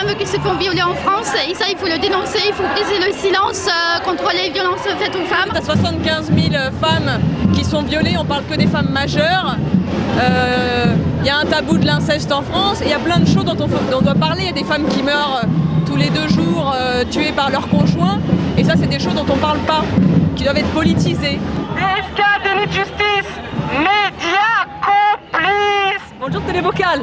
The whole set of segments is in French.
femmes qui se font violer en France et ça il faut le dénoncer, il faut briser le silence contre les violences faites aux femmes. Il y a 75 000 femmes qui sont violées, on parle que des femmes majeures. Il y a un tabou de l'inceste en France, il y a plein de choses dont on doit parler. Il y a des femmes qui meurent tous les 2 jours tuées par leur conjoint et ça c'est des choses dont on ne parle pas, qui doivent être politisées. DSK, déni de justice, médias complices. Bonjour Télévocal.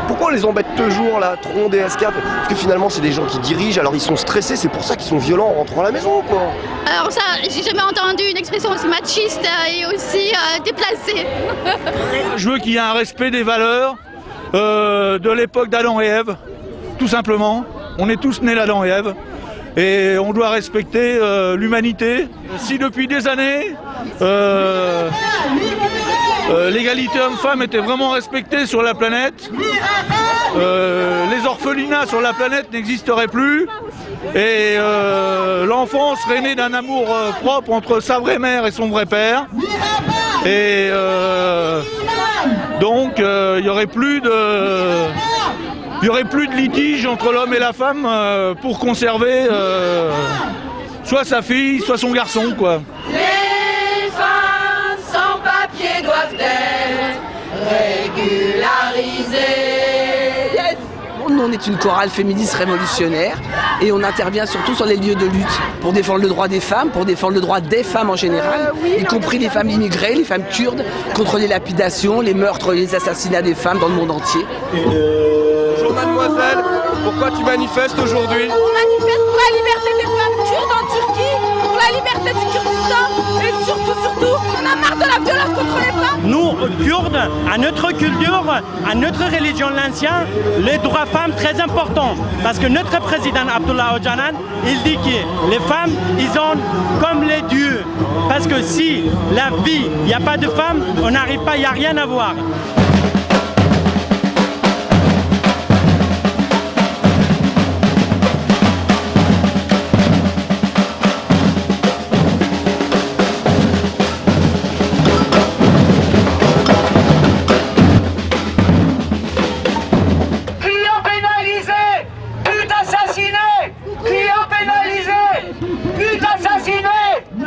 Pourquoi on les embête toujours là, Tron, DSK? Parce que finalement c'est des gens qui dirigent, alors ils sont stressés, c'est pour ça qu'ils sont violents en rentrant à la maison quoi. Alors ça, j'ai jamais entendu une expression aussi machiste et aussi déplacée. Je veux qu'il y ait un respect des valeurs de l'époque d'Adam et Ève, tout simplement. On est tous nés d'Adam et Ève. Et on doit respecter l'humanité. Si depuis des années, l'égalité homme-femme était vraiment respectée sur la planète, les orphelinats sur la planète n'existeraient plus, et l'enfant serait né d'un amour propre entre sa vraie mère et son vrai père. Et donc il n'y aurait plus de... Il n'y aurait plus de litige entre l'homme et la femme pour conserver soit sa fille, soit son garçon, quoi. Les femmes sans papier doivent être régularisées. Yes. Nous, on est une chorale féministe révolutionnaire et on intervient surtout sur les lieux de lutte pour défendre le droit des femmes, pour défendre le droit des femmes en général, y compris les femmes immigrées, les femmes kurdes, contre les lapidations, les meurtres, les assassinats des femmes dans le monde entier. Bonjour mademoiselle, pourquoi tu manifestes aujourd'hui? On manifeste pour la liberté des femmes kurdes en Turquie, pour la liberté du Kurdistan et surtout, on a marre de la violence contre les femmes. Nous, Kurdes, à notre culture, à notre religion l'ancien, les droits femmes très importants. Parce que notre président Abdullah Öcalan, il dit que les femmes, ils sont comme les dieux. Parce que si la vie, il n'y a pas de femmes, on n'arrive pas, il n'y a rien à voir.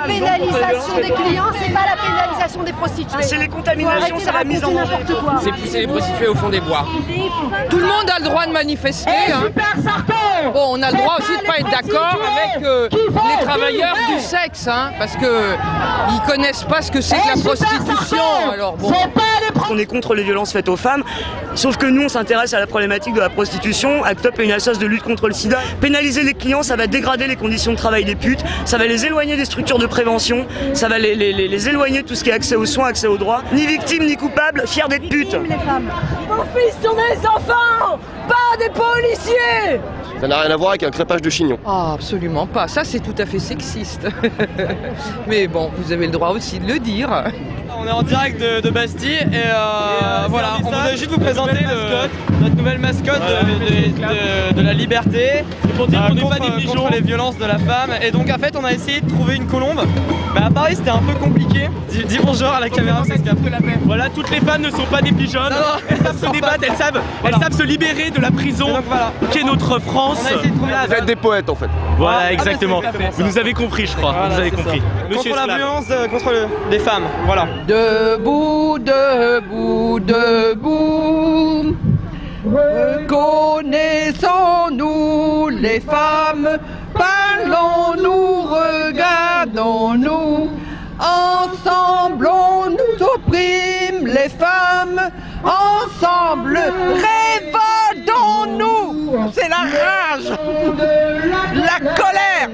Pénalisation des clients, c'est pas la pénalisation des prostituées. C'est les contaminations, c'est la mise en danger. C'est pousser les prostituées au fond des bois. Tout le monde a le droit de manifester. Hein. Bon, on a le droit aussi de ne pas être d'accord avec les travailleurs du sexe, hein, parce qu'ils connaissent pas ce que c'est que la prostitution. Alors bon. On est contre les violences faites aux femmes, sauf que nous on s'intéresse à la problématique de la prostitution. ACT UP est une association de lutte contre le sida. Pénaliser les clients, ça va dégrader les conditions de travail des putes, ça va les éloigner des structures de prévention, ça va les éloigner de tout ce qui est accès aux soins, accès aux droits. Ni victimes ni coupables, fiers d'être putes. Les femmes. Vos fils sont des enfants, pas des policiers. Ça n'a rien à voir avec un crépage de chignon. Ah, absolument pas, ça c'est tout à fait sexiste. Mais bon, vous avez le droit aussi de le dire. On est en direct de Bastille et voilà, on voulait juste vous présenter notre nouvelle mascotte de la liberté contre les violences de la femme. Et donc en fait on a essayé de trouver une colombe. Mais à Paris c'était un peu compliqué. Dis bonjour à la caméra parce qu'après la peine. Voilà, toutes les femmes ne sont pas des pigeonnes. Elles savent se débattre, elles savent se libérer de la prison qu'est notre France. Vous êtes des poètes en fait. Voilà, exactement. Vous nous avez compris, je crois. Voilà, vous avez compris. Contre la violence contre les femmes, voilà. Debout, debout, debout. Reconnaissons-nous les femmes, parlons-nous, regardons-nous. Ensemble on nous opprime les femmes, ensemble révoltons-nous. C'est la rage, la colère.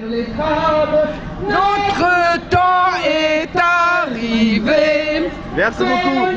Notre temps est arrivé. Merci beaucoup.